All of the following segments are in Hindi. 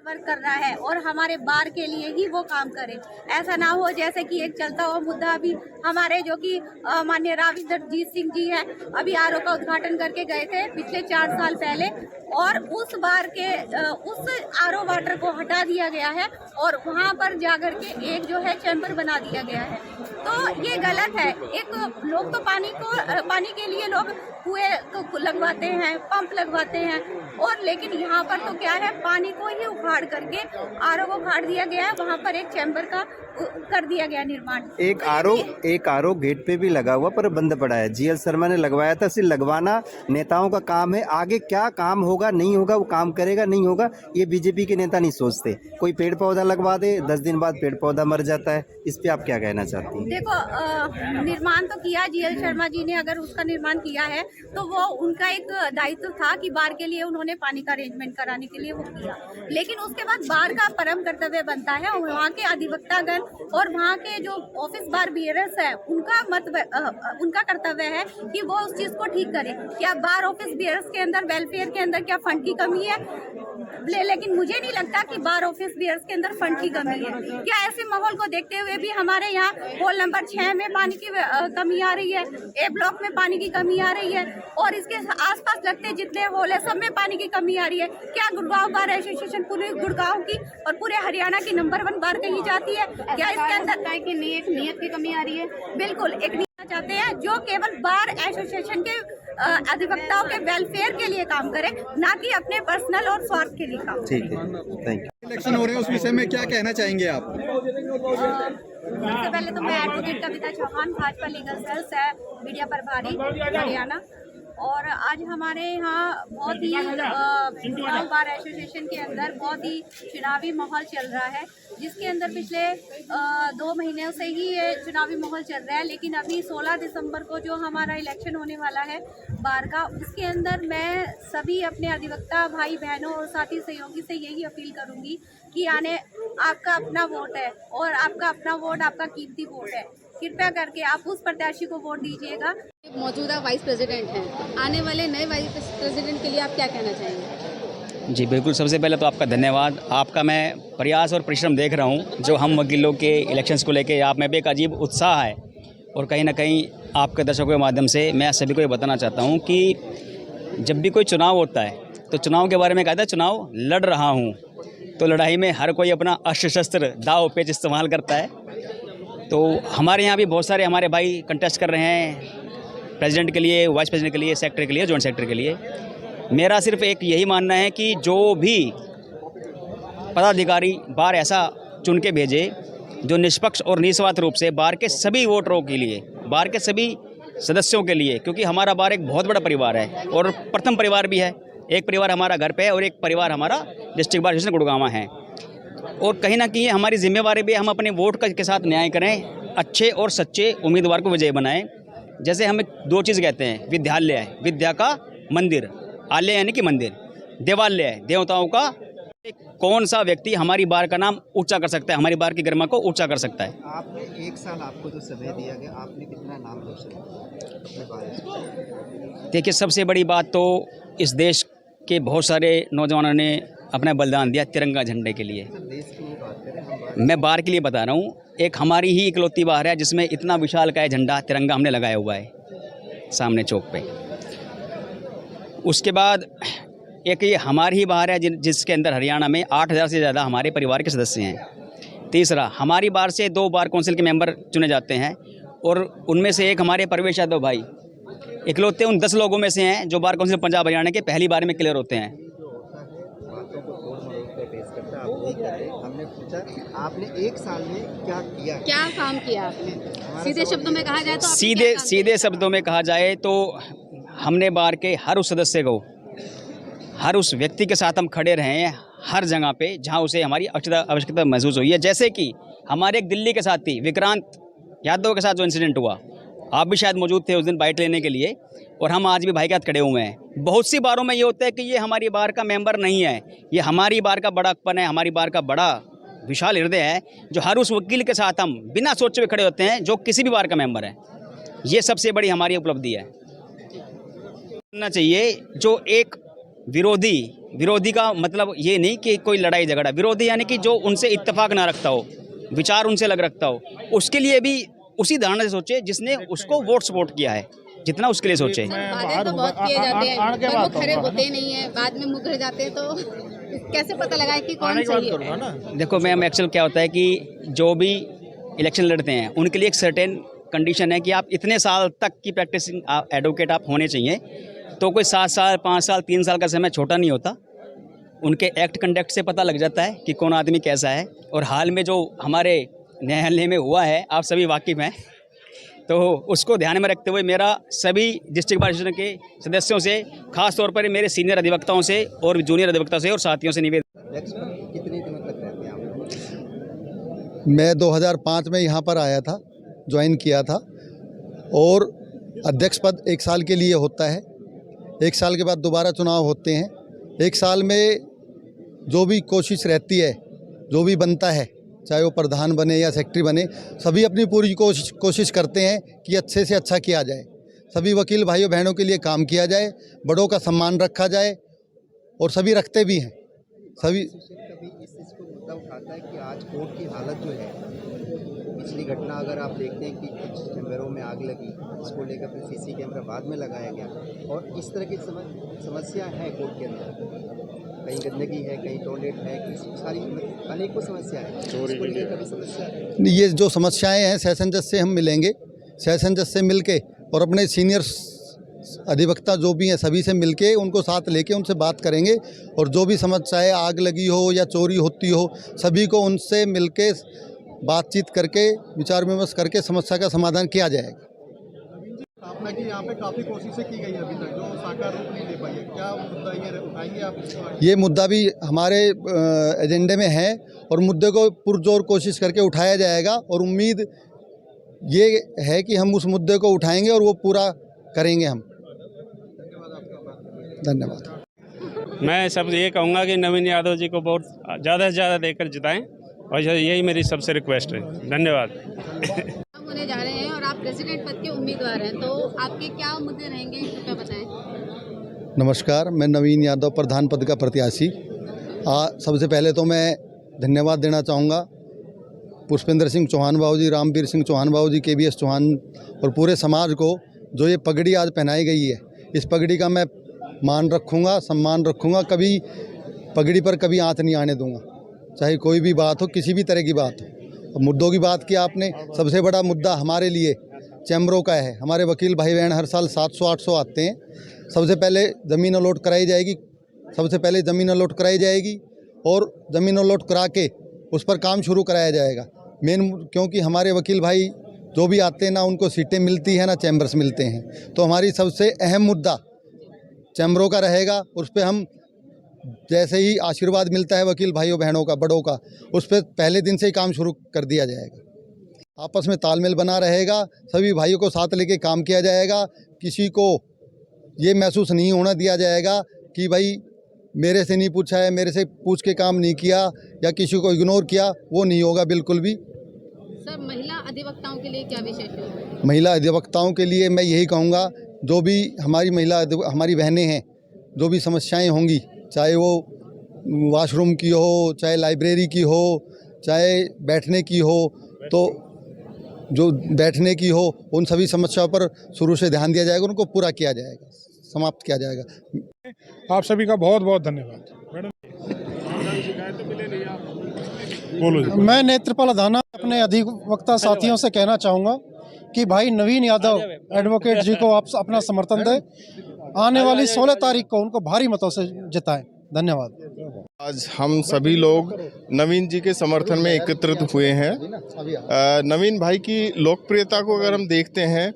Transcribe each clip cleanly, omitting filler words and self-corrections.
वर्क कर रहा है और हमारे बार के लिए ही वो काम करे। ऐसा ना हो जैसे कि एक चलता हुआ मुद्दा अभी हमारे जो कि माननीय राव इंद्रजीत सिंह जी है, अभी आरओ का उद्घाटन करके गए थे पिछले 4 साल पहले, और उस बार के उस आरओ वाटर को हटा दिया गया है और वहाँ पर जाकर के एक जो है चैम्बर बना दिया गया है। तो ये गलत है। एक लोग तो पानी के लिए लोग कुएं लगवाते हैं, पंप लगवाते हैं, और लेकिन यहाँ पर तो क्या है, पानी को ही उखाड़ करके आरओ को उखाड़ दिया गया है, वहाँ पर एक चैम्बर का कर दिया गया निर्माण। एक आरओ गेट पे भी लगा हुआ पर बंद पड़ा है। जीएल शर्मा ने लगवाया था। सिर्फ लगवाना नेताओं का काम है, आगे क्या काम होगा नहीं होगा वो काम करेगा नहीं होगा ये बीजेपी के नेता नहीं सोचते। कोई पेड़ पौधा लगवा दे, 10 दिन बाद पेड़ पौधा मर जाता है। इस पे आप क्या कहना चाहती हैं? देखो, निर्माण तो किया जीएल शर्मा जी ने, अगर उसका निर्माण किया है तो वो उनका एक दायित्व था कि बार के लिए उन्होंने पानी का अरेंजमेंट कराने के लिए वो किया, लेकिन उसके बाद बार का परम कर्तव्य बनता है और वहाँ के अधिवक्तागण और वहाँ के जो ऑफिस बार बियरर्स है उनका कर्तव्य है कि वो उस चीज को ठीक करें। क्या बार ऑफिस बियरर्स के अंदर वेलफेयर के अंदर क्या फंड की कमी है? लेकिन मुझे नहीं लगता कि बार ऑफिस बियर्स के अंदर फंड की कमी है। क्या ऐसे माहौल को देखते हुए भी हमारे यहाँ होल नंबर 6 में पानी की कमी आ रही है, ए ब्लॉक में पानी की कमी आ रही है, और इसके आसपास लगते जितने होल है सब में पानी की कमी आ रही है? क्या गुड़गांव बार एसोसिएशन पूरे गुड़गांव की और पूरे हरियाणा की नंबर 1 बार कही जाती है? क्या इसके अंदर नियत की कमी आ रही है? बिल्कुल, एक नियत चाहते हैं जो केवल बार एसोसिएशन के अधिवक्ताओं के वेलफेयर के लिए काम करे, ना कि अपने पर्सनल और स्वार्थ के लिए काम। ठीक है, थैंक यू। इलेक्शन हो रहे हैं, उस विषय में क्या कहना चाहेंगे आप? सबसे पहले तो मैं एडवोकेट कविता चौहान, भाजपा लीगल सेल से मीडिया प्रभारी हरियाणा, और आज हमारे यहाँ बहुत ही गुड़गांव बार एसोसिएशन के अंदर बहुत ही चुनावी माहौल चल रहा है, जिसके अंदर पिछले 2 महीनों से ही ये चुनावी माहौल चल रहा है। लेकिन अभी 16 दिसंबर को जो हमारा इलेक्शन होने वाला है बार का, उसके अंदर मैं सभी अपने अधिवक्ता भाई बहनों और साथी सहयोगी से यही अपील करूँगी कि आपका अपना वोट है और आपका अपना वोट आपका कीमती वोट है। कृपया करके आप उस प्रत्याशी को वोट दीजिएगा। मौजूदा वाइस प्रेसिडेंट हैं, आने वाले नए वाइस प्रेसिडेंट के लिए आप क्या कहना चाहेंगे? जी बिल्कुल, सबसे पहले तो आपका धन्यवाद। आपका मैं प्रयास और परिश्रम देख रहा हूं, जो हम वकीलों के इलेक्शंस को लेके आप में भी एक अजीब उत्साह है, और कहीं ना कहीं आपके दर्शकों के माध्यम से मैं सभी को ये बताना चाहता हूं कि जब भी कोई चुनाव होता है तो चुनाव के बारे में कहता है चुनाव लड़ रहा हूँ, तो लड़ाई में हर कोई अपना अस्त्र शस्त्र दाव पेच इस्तेमाल करता है। तो हमारे यहाँ भी बहुत सारे हमारे भाई कंटेस्ट कर रहे हैं प्रेसिडेंट के लिए, वाइस प्रेसिडेंट के लिए, सेक्रेटरी के लिए, जॉइंट सेक्रेटरी के लिए। मेरा सिर्फ एक यही मानना है कि जो भी पदाधिकारी बार ऐसा चुन के भेजे जो निष्पक्ष और निस्वार्थ रूप से बार के सभी वोटरों के लिए, बार के सभी सदस्यों के लिए, क्योंकि हमारा बार एक बहुत बड़ा परिवार है और प्रथम परिवार भी है। एक परिवार हमारा घर पे है और एक परिवार हमारा डिस्ट्रिक्ट बार एसोसिएशन गुड़गांव है, और कहीं ना कहीं हमारी जिम्मेवारी भी हम अपने वोट के साथ न्याय करें, अच्छे और सच्चे उम्मीदवार को विजयी बनाएं। जैसे हम 2 चीज़ कहते हैं, विद्यालय है, विद्या का मंदिर, आलय यानी कि मंदिर, देवालय है, देवताओं का। कौन सा व्यक्ति हमारी बार का नाम ऊंचा कर सकता है, हमारी बार की गरिमा को ऊंचा कर सकता है? आपने 1 साल आपको जो समय दिया गया, आपने कितना नाम रोशन किया? देखिए, सबसे बड़ी बात तो इस देश के बहुत सारे नौजवानों ने अपना बलिदान दिया तिरंगा झंडे के लिए। देश की बात करें, मैं बार के लिए बता रहा हूँ, एक हमारी ही इकलौती बार है जिसमें इतना विशाल का झंडा तिरंगा हमने लगाया हुआ है सामने चौक पे। उसके बाद एक ये हमारी ही बार है जिसके अंदर हरियाणा में 8000 से ज़्यादा हमारे परिवार के सदस्य हैं। तीसरा, हमारी बार से 2 बार काउंसिल के मेंबर चुने जाते हैं, और उनमें से एक हमारे परवेश यादव भाई इकलौते उन 10 लोगों में से हैं जो बार काउंसिल पंजाब हरियाणा के पहली बार में क्लियर होते हैं। हमने पूछा आपने 1 साल में क्या किया, क्या काम किया आपने? सीधे शब्दों में कहा जाए तो सीधे शब्दों में कहा जाए तो हमने बार के हर उस सदस्य को, हर उस व्यक्ति के साथ हम खड़े रहे हैं हर जगह पे जहां उसे हमारी आवश्यकता महसूस हुई है। जैसे कि हमारे एक दिल्ली के साथी विक्रांत यादव के साथ जो इंसिडेंट हुआ, आप भी शायद मौजूद थे उस दिन बाइट लेने के लिए, और हम आज भी भाई के साथ खड़े हुए हैं। बहुत सी बारों में ये होता है कि ये हमारी बार का मेंबर नहीं है, ये हमारी बार का बड़ापन है, हमारी बार का बड़ा विशाल हृदय है, जो हर उस वकील के साथ हम बिना सोचे हुए खड़े होते हैं जो किसी भी बार का मेंबर है। ये सबसे बड़ी हमारी उपलब्धि है। करना चाहिए जो एक विरोधी का मतलब ये नहीं कि कोई लड़ाई झगड़ा, विरोधी यानी कि जो उनसे इत्तेफाक ना रखता हो, विचार उनसे अलग रखता हो, उसके लिए भी उसी धारणा से सोचे जिसने उसको वोट सपोर्ट किया है, जितना उसके लिए सोचे। वादे तो बहुत किए जाते हैं पर वो खरे होते नहीं है, बाद में मुकर जाते हैं, तो कैसे पता लगाए कि कौन सही है? देखो मैम, एक्चुअल क्या होता है कि जो भी इलेक्शन लड़ते हैं उनके लिए एक सर्टेन कंडीशन है कि आप इतने साल तक की प्रैक्टिसिंग एडवोकेट आप होने चाहिए। तो कोई 7 साल 5 साल 3 साल का समय छोटा नहीं होता। उनके एक्ट कंडक्ट से पता लग जाता है कि कौन आदमी कैसा है। और हाल में जो हमारे न्यायालय में हुआ है, आप सभी वाकिफ़ हैं, तो उसको ध्यान में रखते हुए मेरा सभी डिस्ट्रिक्ट बार एसोसिएशन के सदस्यों से, खास तौर पर मेरे सीनियर अधिवक्ताओं से और जूनियर अधिवक्ता से और साथियों से निवेदन। कितने दिनों तक रहते हैं आप? मैं 2005 में यहाँ पर आया था, ज्वाइन किया था। और अध्यक्ष पद 1 साल के लिए होता है, 1 साल के बाद दोबारा चुनाव होते हैं। 1 साल में जो भी कोशिश रहती है, जो भी बनता है, चाहे वो प्रधान बने या सेक्रेटरी बने, सभी अपनी पूरी कोशिश करते हैं कि अच्छे से अच्छा किया जाए। सभी वकील भाइयों बहनों के लिए काम किया जाए, बड़ों का सम्मान रखा जाए, और सभी रखते भी हैं। सभी कभी इस चीज़ को मुद्दा उठाता है कि आज कोर्ट की हालत जो है, पिछली घटना अगर आप देखते हैं कि कुछ चैम्बरों में आग लगी, इसको लेकर फिर सीसी कैमरा बाद में लगाया गया, और इस तरह की समस्या है कोर्ट के अंदर। कहीं गंदगी है, कहीं टॉयलेट है, कहीं सारी अनेकों समस्या है। इसको लेकर कभी समस्या है? ये जो समस्याएं हैं, सेशन जज से हम मिलेंगे, सेशन जज से मिलके और अपने सीनियर अधिवक्ता जो भी हैं सभी से मिलके उनको साथ लेके उनसे बात करेंगे। और जो भी समस्याएं, आग लगी हो या चोरी होती हो, सभी को उनसे मिलके बातचीत करके विचार विमर्श करके समस्या का समाधान किया जाएगा। स्थापना की यहाँ पे काफ़ी कोशिशें की गई अभी तक, जो साकार रूप नहीं ले पाई है। क्या मुद्दा ये उठाएंगे आप इसको आगे? ये मुद्दा भी हमारे एजेंडे में है और मुद्दे को पुरजोर कोशिश करके उठाया जाएगा। और उम्मीद ये है कि हम उस मुद्दे को उठाएंगे और वो पूरा करेंगे हम। धन्यवाद। मैं सब ये कहूँगा कि नवीन यादव जी को बहुत ज़्यादा से ज़्यादा देकर जिताएं, और यही मेरी सबसे रिक्वेस्ट है। धन्यवाद। होने जा रहे हैं और आप प्रेसिडेंट पद के उम्मीदवार हैं, तो आपके क्या मुद्दे रहेंगे, कृपया बताएं। नमस्कार, मैं नवीन यादव, प्रधान पद का प्रत्याशी। सबसे पहले तो मैं धन्यवाद देना चाहूँगा पुष्पेंद्र सिंह चौहान बाबू जी, रामवीर सिंह चौहान बाबू जी, KBS चौहान और पूरे समाज को जो ये पगड़ी आज पहनाई गई है। इस पगड़ी का मैं मान रखूँगा, सम्मान रखूँगा, कभी पगड़ी पर कभी आँच नहीं आने दूँगा, चाहे कोई भी बात हो, किसी भी तरह की बात हो। मुद्दों की बात की आपने, सबसे बड़ा मुद्दा हमारे लिए चैम्बरों का है। हमारे वकील भाई बहन हर साल 700-800 आते हैं। सबसे पहले ज़मीन अलॉट कराई जाएगी, और ज़मीन अलॉट करा के उस पर काम शुरू कराया जाएगा। क्योंकि हमारे वकील भाई जो भी आते हैं ना, उनको सीटें मिलती हैं ना चैम्बर्स मिलते हैं। तो हमारी सबसे अहम मुद्दा चैम्बरों का रहेगा। उस पर हम जैसे ही आशीर्वाद मिलता है वकील भाइयों बहनों का, बड़ों का, उस पर पहले दिन से ही काम शुरू कर दिया जाएगा। आपस में तालमेल बना रहेगा, सभी भाइयों को साथ लेके काम किया जाएगा। किसी को ये महसूस नहीं होना दिया जाएगा कि भाई मेरे से नहीं पूछा है, मेरे से पूछ के काम नहीं किया या किसी को इग्नोर किया, वो नहीं होगा बिल्कुल भी। सर, महिला अधिवक्ताओं के लिए क्या विशेष है? महिला अधिवक्ताओं के लिए मैं यही कहूँगा, जो भी हमारी बहनें हैं, जो भी समस्याएं होंगी, चाहे वो वॉशरूम की हो, चाहे लाइब्रेरी की हो, चाहे बैठने की हो, तो जो बैठने की हो, उन सभी समस्याओं पर शुरू से ध्यान दिया जाएगा, उनको पूरा किया जाएगा, समाप्त किया जाएगा। आप सभी का बहुत बहुत धन्यवाद। मैं नेत्रपाल अधाना अपने अधिवक्ता साथियों से कहना चाहूँगा कि भाई नवीन यादव एडवोकेट जी को आप अपना समर्थन दें। आने वाली 16 तारीख को उनको भारी मतों से जिताएं। धन्यवाद। आज हम सभी लोग नवीन जी के समर्थन में एकत्रित हुए हैं। नवीन भाई की लोकप्रियता को अगर हम देखते हैं,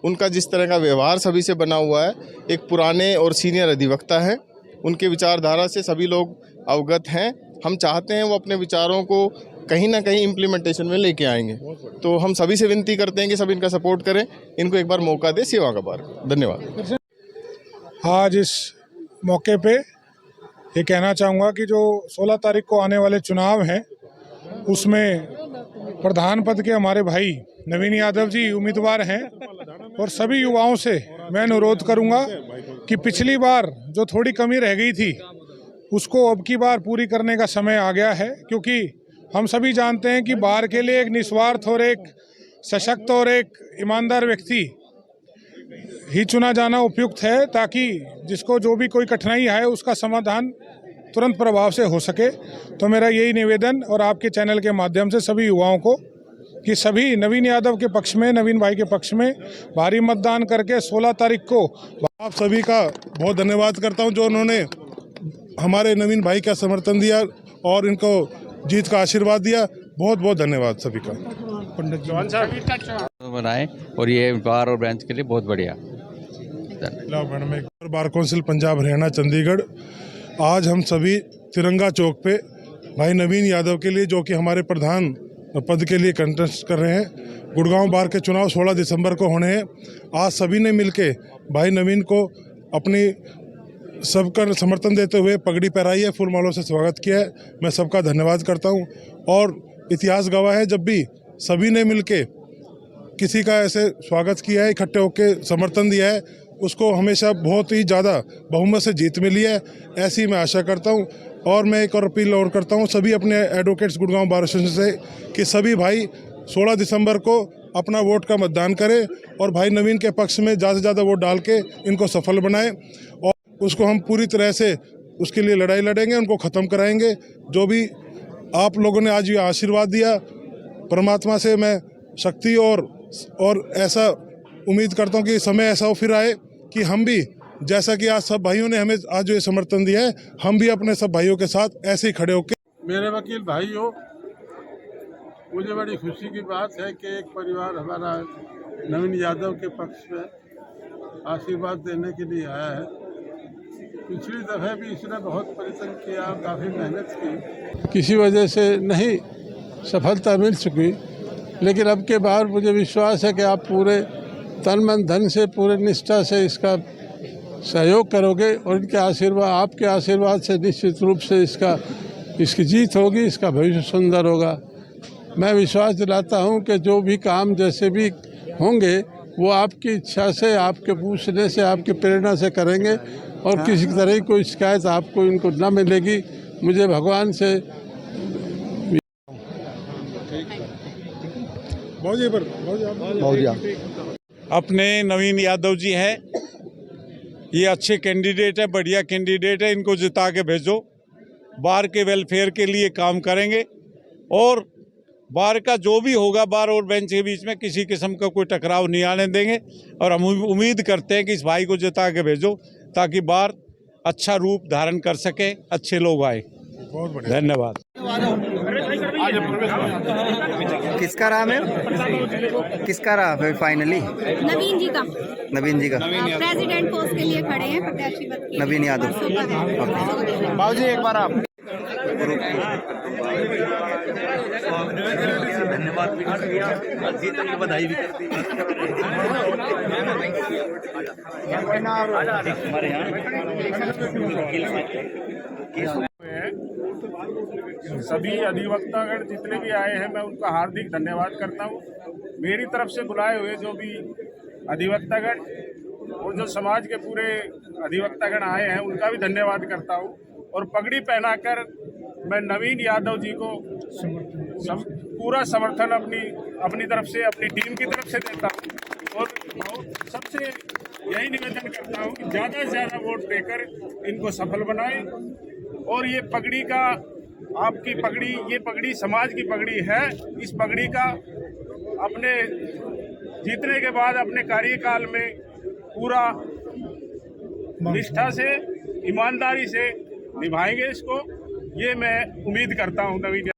उनका जिस तरह का व्यवहार सभी से बना हुआ है, एक पुराने और सीनियर अधिवक्ता हैं, उनके विचारधारा से सभी लोग अवगत हैं। हम चाहते हैं वो अपने विचारों को कहीं ना कहीं इम्प्लीमेंटेशन में लेके आएंगे। तो हम सभी से विनती करते हैं कि सब इनका सपोर्ट करें, इनको एक बार मौका दे सेवा का बार। धन्यवाद। आज इस मौके पे ये कहना चाहूँगा कि जो 16 तारीख को आने वाले चुनाव हैं, उसमें प्रधान पद के हमारे भाई नवीन यादव जी उम्मीदवार हैं। और सभी युवाओं से मैं अनुरोध करूँगा कि पिछली बार जो थोड़ी कमी रह गई थी उसको अब की बार पूरी करने का समय आ गया है, क्योंकि हम सभी जानते हैं कि बार के लिए एक निस्वार्थ और एक सशक्त और एक ईमानदार व्यक्ति ही चुना जाना उपयुक्त है, ताकि जिसको जो भी कोई कठिनाई है उसका समाधान तुरंत प्रभाव से हो सके। तो मेरा यही निवेदन और आपके चैनल के माध्यम से सभी युवाओं को कि सभी नवीन यादव के पक्ष में, नवीन भाई के पक्ष में भारी मतदान करके 16 तारीख को। आप सभी का बहुत धन्यवाद करता हूं जो उन्होंने हमारे नवीन भाई का समर्थन दिया और इनको जीत का आशीर्वाद दिया। बहुत बहुत धन्यवाद सभी का। पंडित जी बनाए और ये बार और ब्रांच के लिए बहुत बढ़िया। बार कौंसिल पंजाब हरियाणा चंडीगढ़, आज हम सभी तिरंगा चौक पे भाई नवीन यादव के लिए, जो कि हमारे प्रधान पद के लिए कंटेस्ट कर रहे हैं। गुड़गांव बार के चुनाव 16 दिसंबर को होने हैं। आज सभी ने मिलके भाई नवीन को अपनी सबका समर्थन देते हुए पगड़ी पहराई है, फूल मालों से स्वागत किया है। मैं सबका धन्यवाद करता हूं। और इतिहास गवाह है, जब भी सभी ने मिलके किसी का ऐसे स्वागत किया है, इकट्ठे होकर समर्थन दिया है, उसको हमेशा बहुत ही ज़्यादा बहुमत से जीत मिली है। ऐसी मैं आशा करता हूं। और मैं एक और अपील और करता हूं सभी अपने एडवोकेट्स गुड़गांव बार एसोसिएशन से कि सभी भाई 16 दिसंबर को अपना वोट का मतदान करें और भाई नवीन के पक्ष में ज़्यादा से ज़्यादा वोट डाल के इनको सफल बनाएं और उसको हम पूरी तरह से उसके लिए लड़ाई लड़ेंगे, उनको ख़त्म कराएंगे। जो भी आप लोगों ने आज ये आशीर्वाद दिया, परमात्मा से मैं शक्ति और ऐसा उम्मीद करता हूँ कि समय ऐसा फिर आए कि हम भी, जैसा कि आज सब भाइयों ने हमें आज जो ये समर्थन दिया है, हम भी अपने सब भाइयों के साथ ऐसे ही खड़े होकर। मेरे वकील भाइयों, मुझे बड़ी खुशी की बात है कि एक परिवार हमारा नवीन यादव के पक्ष में आशीर्वाद देने के लिए आया है। पिछली दफ़े भी इसने बहुत परिश्रम किया, काफ़ी मेहनत की, किसी वजह से नहीं सफलता मिल चुकी, लेकिन अब के बार मुझे विश्वास है कि आप पूरे तन मन धन से, पूरे निष्ठा से इसका सहयोग करोगे और इनके आशीर्वाद, आपके आशीर्वाद से निश्चित रूप से इसकी जीत होगी, इसका भविष्य सुंदर होगा। मैं विश्वास दिलाता हूं कि जो भी काम जैसे भी होंगे वो आपकी इच्छा से, आपके पूछने से, आपकी प्रेरणा से करेंगे और किसी तरह की कोई शिकायत आपको इनको न मिलेगी। मुझे भगवान से अपने नवीन यादव जी हैं, ये अच्छे कैंडिडेट है, बढ़िया कैंडिडेट है, इनको जिता के भेजो। बार के वेलफेयर के लिए काम करेंगे और बार का जो भी होगा, बार और बेंच के बीच में किसी किस्म का कोई टकराव नहीं आने देंगे और हम उम्मीद करते हैं कि इस भाई को जिता के भेजो ताकि बार अच्छा रूप धारण कर सके, अच्छे लोग आए। बहुत बढ़िया, धन्यवाद। किसका राम है, किसका राम है फाइनली? नवीन जी का। नवीन जी का प्रेसिडेंट पोस्ट के लिए खड़े हैं प्रत्याशी पद के। नवीन यादव। बाबूजी एक बार आप धन्यवाद भी कर दिया, जीतने की बधाई भी कर दी। सभी अधिवक्तागण जितने भी आए हैं, मैं उनका हार्दिक धन्यवाद करता हूं। मेरी तरफ से बुलाए हुए जो भी अधिवक्तागण और जो समाज के पूरे अधिवक्तागण आए हैं, उनका भी धन्यवाद करता हूं। और पगड़ी पहनाकर मैं नवीन यादव जी को पूरा समर्थन अपनी तरफ से, अपनी टीम की तरफ से देता हूं और सबसे यही निवेदन करता हूं कि ज़्यादा से ज़्यादा वोट देकर इनको सफल बनाएं। और ये पगड़ी का, आपकी पगड़ी, ये पगड़ी समाज की पगड़ी है। इस पगड़ी का अपने जीतने के बाद अपने कार्यकाल में पूरा निष्ठा से, ईमानदारी से निभाएंगे इसको, ये मैं उम्मीद करता हूं नवीन।